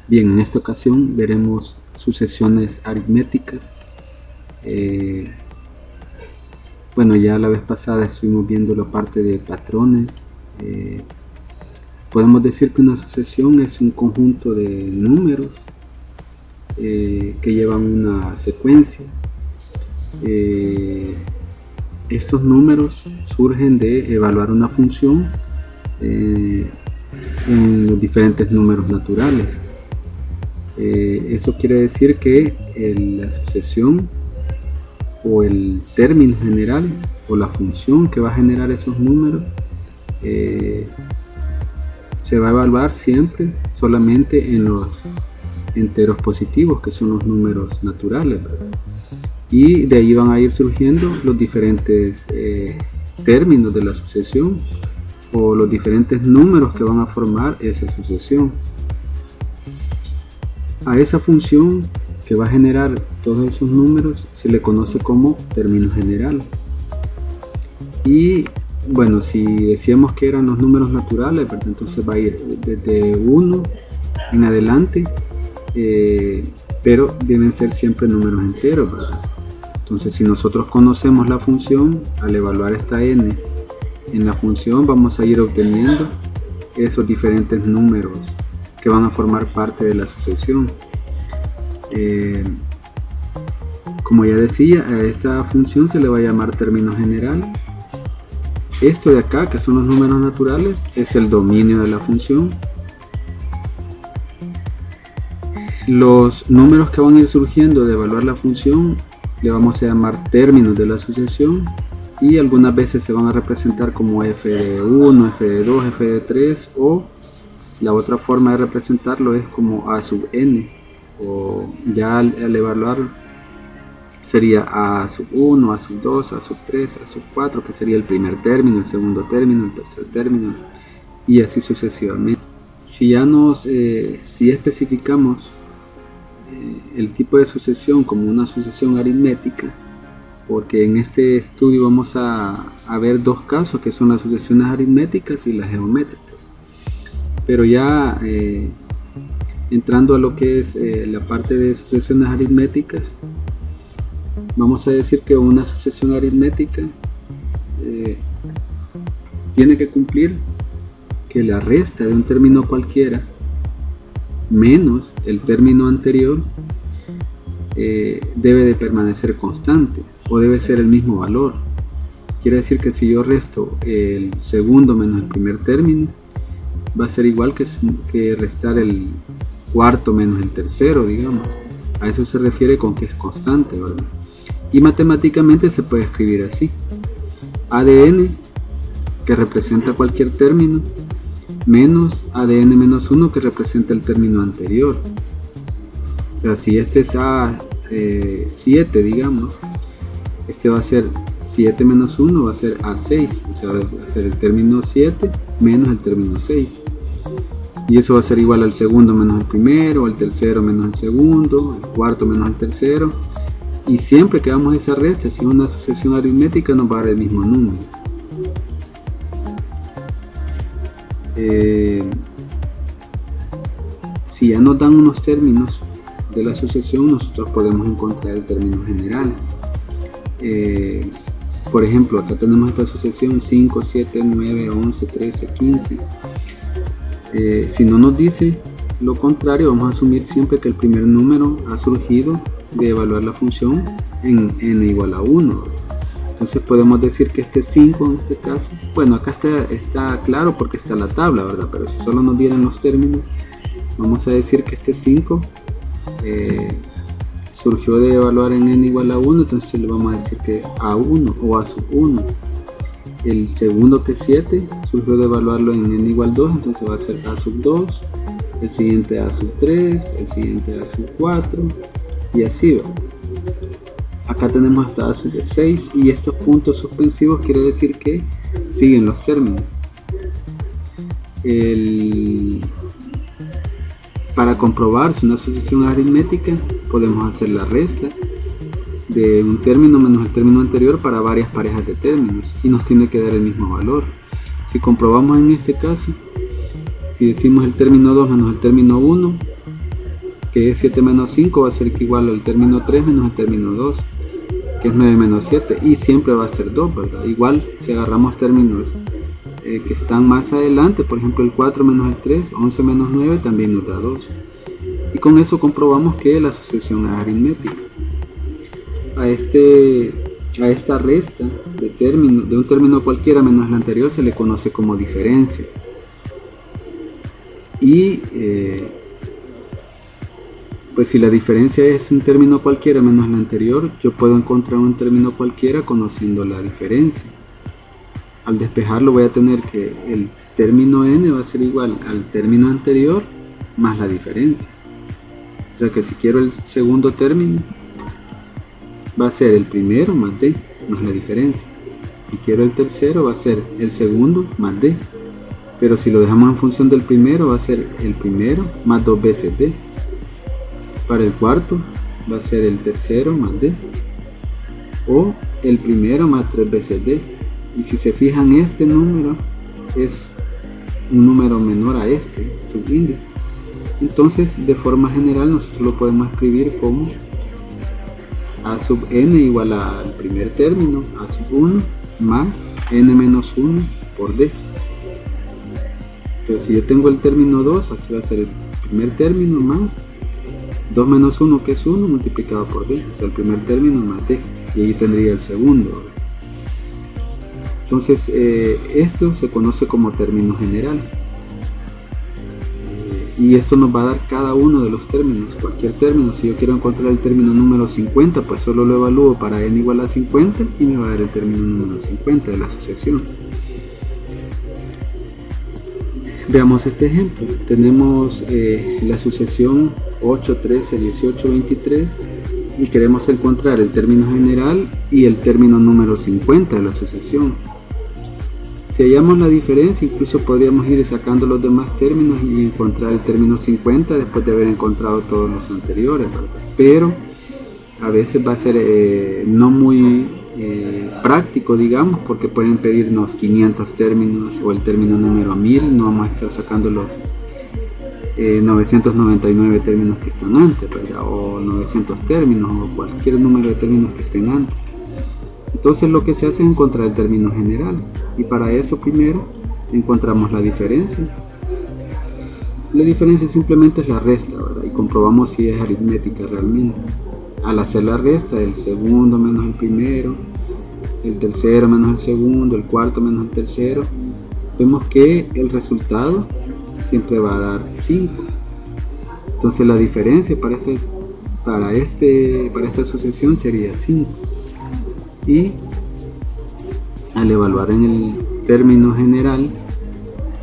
Bien, en esta ocasión veremos sucesiones aritméticas. Bueno, ya la vez pasada estuvimos viendo la parte de patrones. Podemos decir que una sucesión es un conjunto de números que llevan una secuencia. Estos números surgen de evaluar una función en los diferentes números naturales. Eso quiere decir que la sucesión o el término general o la función que va a generar esos números se va a evaluar siempre solamente en los enteros positivos, que son los números naturales, ¿verdad? Y de ahí van a ir surgiendo los diferentes términos de la sucesión o los diferentes números que van a formar esa sucesión. A esa función que va a generar todos esos números se le conoce como término general. Y bueno, si decíamos que eran los números naturales, ¿verdad? Entonces va a ir desde 1 en adelante, pero deben ser siempre números enteros, ¿verdad? Entonces, si nosotros conocemos la función, al evaluar esta n en la función, vamos a ir obteniendo esos diferentes números que van a formar parte de la sucesión. Como ya decía, a esta función se le va a llamar término general. Esto de acá, que son los números naturales, es el dominio de la función. Los números que van a ir surgiendo de evaluar la función le vamos a llamar términos de la sucesión, y algunas veces se van a representar como f de 1, f de 2, f de 3, o la otra forma de representarlo es como a sub n, o ya al evaluar sería a sub 1, a sub 2, a sub 3, a sub 4, que sería el primer término, el segundo término, el tercer término, y así sucesivamente. Si especificamos el tipo de sucesión como una sucesión aritmética, porque en este estudio vamos a ver dos casos, que son las sucesiones aritméticas y las geométricas, pero ya entrando a lo que es la parte de sucesiones aritméticas, vamos a decir que una sucesión aritmética tiene que cumplir que la resta de un término cualquiera menos el término anterior debe de permanecer constante o debe ser el mismo valor. Quiere decir que si yo resto el segundo menos el primer término, va a ser igual que restar el cuarto menos el tercero, digamos. A eso se refiere con que es constante, ¿verdad? Y matemáticamente se puede escribir así: a de n, que representa cualquier término, menos a de n menos 1, que representa el término anterior. O sea, si este es A7, digamos, este va a ser 7 menos 1, va a ser A6, o sea, va a ser el término 7 menos el término 6. Y eso va a ser igual al segundo menos el primero, al tercero menos el segundo, al cuarto menos el tercero. Y siempre que hagamos esa resta, si es una sucesión aritmética, nos va a dar el mismo número. Si ya nos dan unos términos de la sucesión, nosotros podemos encontrar el término general. Por ejemplo, acá tenemos esta sucesión 5, 7, 9, 11, 13, 15. Si no nos dice lo contrario, vamos a asumir siempre que el primer número ha surgido de evaluar la función en n igual a 1. Entonces podemos decir que este 5 en este caso, bueno, acá está claro porque está la tabla, ¿verdad? Pero si solo nos dieran los términos, vamos a decir que este 5 surgió de evaluar en n igual a 1, entonces le vamos a decir que es A1 o A sub 1. El segundo, que es 7, surgió de evaluarlo en n igual a 2, entonces va a ser A sub 2, el siguiente A sub 3, el siguiente A sub 4, y así va. Acá tenemos hasta A sub 6, y estos puntos suspensivos quiere decir que siguen los términos. Para comprobar si una sucesión es aritmética, podemos hacer la resta de un término menos el término anterior para varias parejas de términos, y nos tiene que dar el mismo valor. Si comprobamos en este caso, si decimos el término 2 menos el término 1, que es 7 menos 5 va a ser igual al término 3 menos el término 2, que es 9 menos 7, y siempre va a ser 2, ¿verdad? Igual si agarramos términos que están más adelante, por ejemplo el 4 menos el 3, 11 menos 9 también nos da 2, y con eso comprobamos que la sucesión es aritmética. A esta resta de un término cualquiera menos el anterior se le conoce como diferencia. Y pues si la diferencia es un término cualquiera menos el anterior, yo puedo encontrar un término cualquiera conociendo la diferencia. Al despejarlo voy a tener que el término n va a ser igual al término anterior más la diferencia. O sea que si quiero el segundo término, va a ser el primero más d más la diferencia. Si quiero el tercero, va a ser el segundo más d. Pero si lo dejamos en función del primero, va a ser el primero más 2 veces d. Para el cuarto, va a ser el tercero más d. O el primero más 3 veces d. Y si se fijan, este número es un número menor a este subíndice. Entonces, de forma general, nosotros lo podemos escribir como a sub n igual al primer término, a sub 1 más n menos 1 por d. Entonces si yo tengo el término 2, aquí va a ser el primer término más 2 menos 1, que es 1, multiplicado por d, o sea, el primer término más d, y ahí tendría el segundo. Entonces esto se conoce como término general. Y esto nos va a dar cada uno de los términos, cualquier término. Si yo quiero encontrar el término número 50, pues solo lo evalúo para n igual a 50 y me va a dar el término número 50 de la sucesión. Veamos este ejemplo. Tenemos la sucesión 8, 13, 18, 23 y queremos encontrar el término general y el término número 50 de la sucesión. Si hallamos la diferencia, incluso podríamos ir sacando los demás términos y encontrar el término 50 después de haber encontrado todos los anteriores, ¿verdad? Pero a veces va a ser no muy práctico, digamos, porque pueden pedirnos 500 términos o el término número 1000. No vamos a estar sacando los 999 términos que están antes, ¿verdad? O 900 términos o cualquier número de términos que estén antes. Entonces lo que se hace es encontrar el término general, y para eso primero encontramos la diferencia. La diferencia simplemente es la resta, ¿verdad? Y comprobamos si es aritmética realmente. Al hacer la resta, el segundo menos el primero, el tercero menos el segundo, el cuarto menos el tercero, vemos que el resultado siempre va a dar 5. Entonces la diferencia para esta sucesión sería 5. Y al evaluar en el término general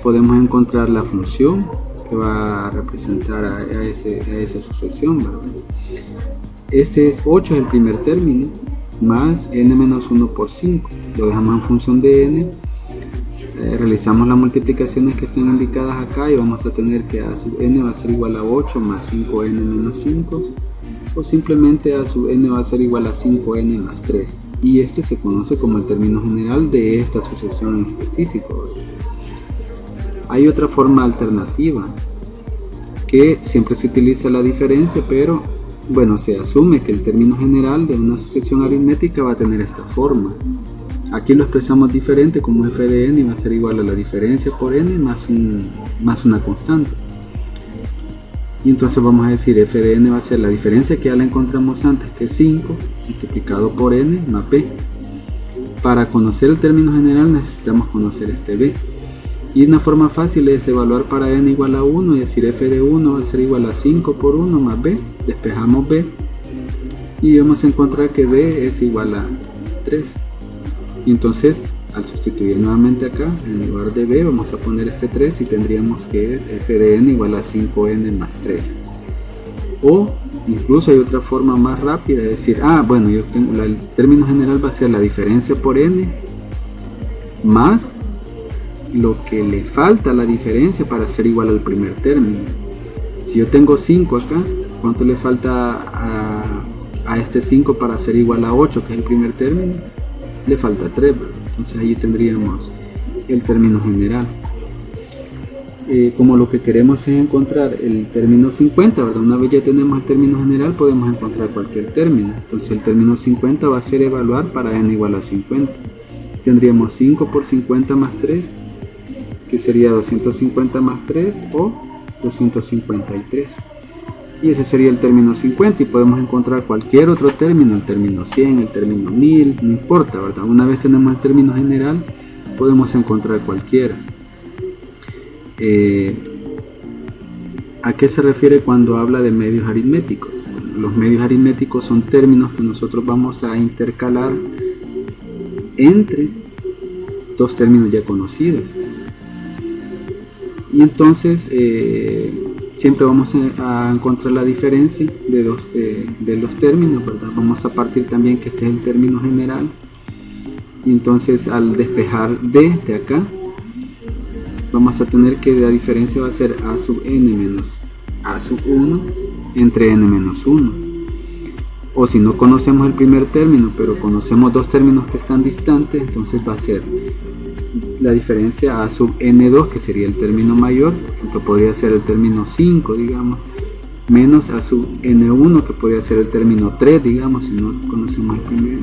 podemos encontrar la función que va a representar a esa sucesión, ¿verdad? Este es 8, es el primer término, más n menos 1 por 5. Lo dejamos en función de n, realizamos las multiplicaciones que están indicadas acá y vamos a tener que a sub n va a ser igual a 8 más 5n menos 5, o simplemente a sub n va a ser igual a 5n más 3, y este se conoce como el término general de esta sucesión en específico. Hay otra forma alternativa, que siempre se utiliza la diferencia, pero bueno, se asume que el término general de una sucesión aritmética va a tener esta forma. Aquí lo expresamos diferente, como f de n va a ser igual a la diferencia por n más una constante. Y entonces vamos a decir f de n va a ser la diferencia que ya la encontramos antes, que es 5 multiplicado por n más b. Para conocer el término general necesitamos conocer este b. Y una forma fácil es evaluar para n igual a 1 y decir f de 1 va a ser igual a 5 por 1 más b. Despejamos b y vamos a encontrar que b es igual a 3. Y entonces al sustituir nuevamente acá, en lugar de b vamos a poner este 3 y tendríamos que es f de n igual a 5n más 3. O incluso hay otra forma más rápida de decir, bueno, yo tengo el término general va a ser la diferencia por n más lo que le falta a la diferencia para ser igual al primer término. Si yo tengo 5 acá, ¿cuánto le falta a este 5 para ser igual a 8, que es el primer término? Le falta 3, ¿verdad? Entonces ahí tendríamos el término general. como lo que queremos es encontrar el término 50, ¿verdad? Una vez ya tenemos el término general, podemos encontrar cualquier término. Entonces el término 50 va a ser evaluar para n igual a 50. Tendríamos 5 por 50 más 3, que sería 250 más 3 o 253. Y ese sería el término 50, y podemos encontrar cualquier otro término, el término 100, el término 1000, no importa, ¿verdad? Una vez tenemos el término general, podemos encontrar cualquiera. ¿A qué se refiere cuando habla de medios aritméticos? Bueno, los medios aritméticos son términos que nosotros vamos a intercalar entre dos términos ya conocidos. Y entonces siempre vamos a encontrar la diferencia de los términos, ¿verdad? Vamos a partir también que este es el término general. Y entonces al despejar d de acá, vamos a tener que la diferencia va a ser a sub n menos a sub 1 entre n menos 1. O si no conocemos el primer término, pero conocemos dos términos que están distantes, entonces va a ser la diferencia a sub n2, que sería el término mayor, que podría ser el término 5, digamos, menos a sub n1, que podría ser el término 3, digamos, si no conocemos el primero.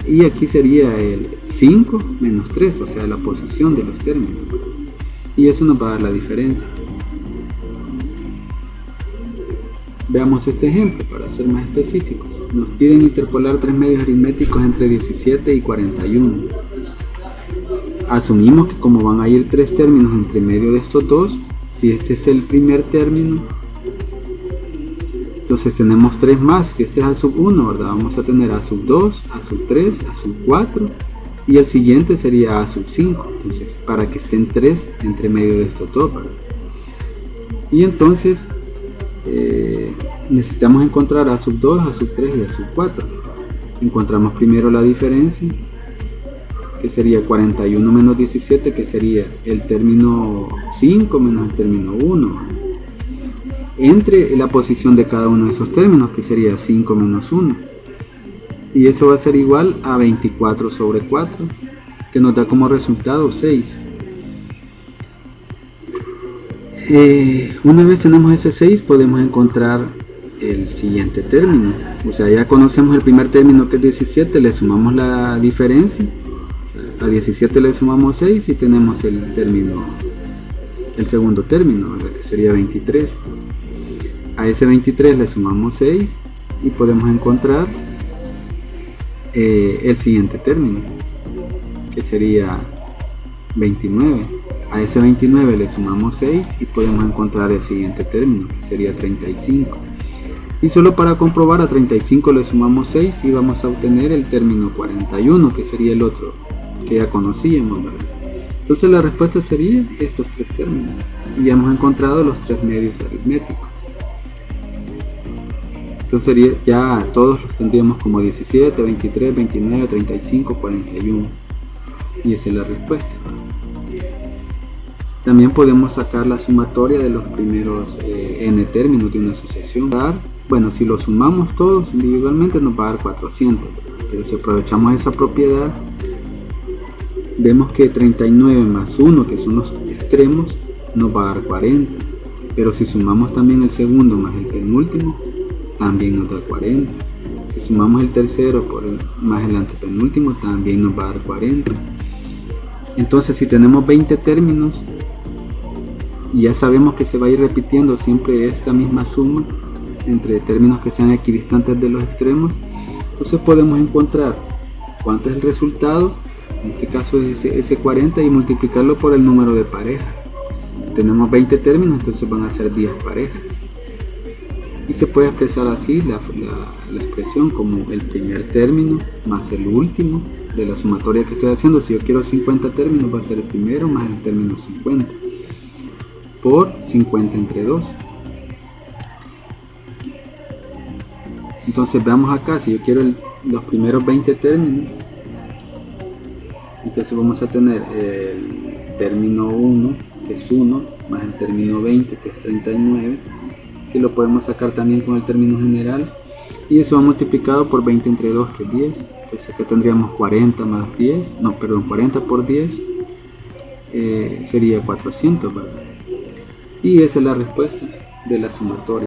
Y aquí sería el 5 menos 3, o sea, la posición de los términos. Y eso nos va a dar la diferencia. Veamos este ejemplo para ser más específicos. Nos piden interpolar tres medios aritméticos entre 17 y 41. Asumimos que como van a ir tres términos entre medio de estos dos, si este es el primer término, entonces tenemos tres más. Si este es a sub 1, ¿verdad? Vamos a tener a sub 2, a sub 3, a sub 4, y el siguiente sería a sub 5. Entonces, para que estén tres entre medio de estos dos, ¿verdad? Y entonces necesitamos encontrar a sub 2, a sub 3 y a sub 4. Encontramos primero la diferencia, que sería 41 menos 17, que sería el término 5 menos el término 1, entre la posición de cada uno de esos términos, que sería 5 menos 1. Y eso va a ser igual a 24 sobre 4, que nos da como resultado 6. Una vez tenemos ese 6, podemos encontrar el siguiente término. O sea, ya conocemos el primer término, que es 17, le sumamos la diferencia. A 17 le sumamos 6 y tenemos el segundo término, ¿verdad? Que sería 23. A ese 23 le sumamos 6 y podemos encontrar el siguiente término, que sería 29. A ese 29 le sumamos 6 y podemos encontrar el siguiente término, que sería 35. Y solo para comprobar, a 35 le sumamos 6 y vamos a obtener el término 41, que sería el otro que ya conocíamos, ¿verdad? Entonces la respuesta sería estos tres términos, y ya hemos encontrado los tres medios aritméticos. Entonces sería, ya todos los tendríamos como 17, 23, 29, 35, 41, y esa es la respuesta. También podemos sacar la sumatoria de los primeros n términos de una sucesión. Bueno, si los sumamos todos individualmente nos va a dar 400, pero si aprovechamos esa propiedad, vemos que 39 más 1, que son los extremos, nos va a dar 40, pero si sumamos también el segundo más el penúltimo, también nos da 40. Si sumamos el tercero más el antepenúltimo, también nos va a dar 40. Entonces, si tenemos 20 términos, y ya sabemos que se va a ir repitiendo siempre esta misma suma entre términos que sean equidistantes de los extremos, entonces podemos encontrar cuánto es el resultado. En este caso es ese 40, y multiplicarlo por el número de parejas. Tenemos 20 términos, entonces van a ser 10 parejas. Y se puede expresar así la expresión como el primer término más el último de la sumatoria que estoy haciendo. Si yo quiero 50 términos, va a ser el primero más el término 50 por 50 entre 2. Entonces veamos acá, si yo quiero los primeros 20 términos, entonces vamos a tener el término 1, que es 1, más el término 20, que es 39, que lo podemos sacar también con el término general, y eso va multiplicado por 20 entre 2, que es 10. Entonces acá tendríamos 40 más 10, 40 por 10 sería 400, ¿verdad? Y esa es la respuesta de la sumatoria.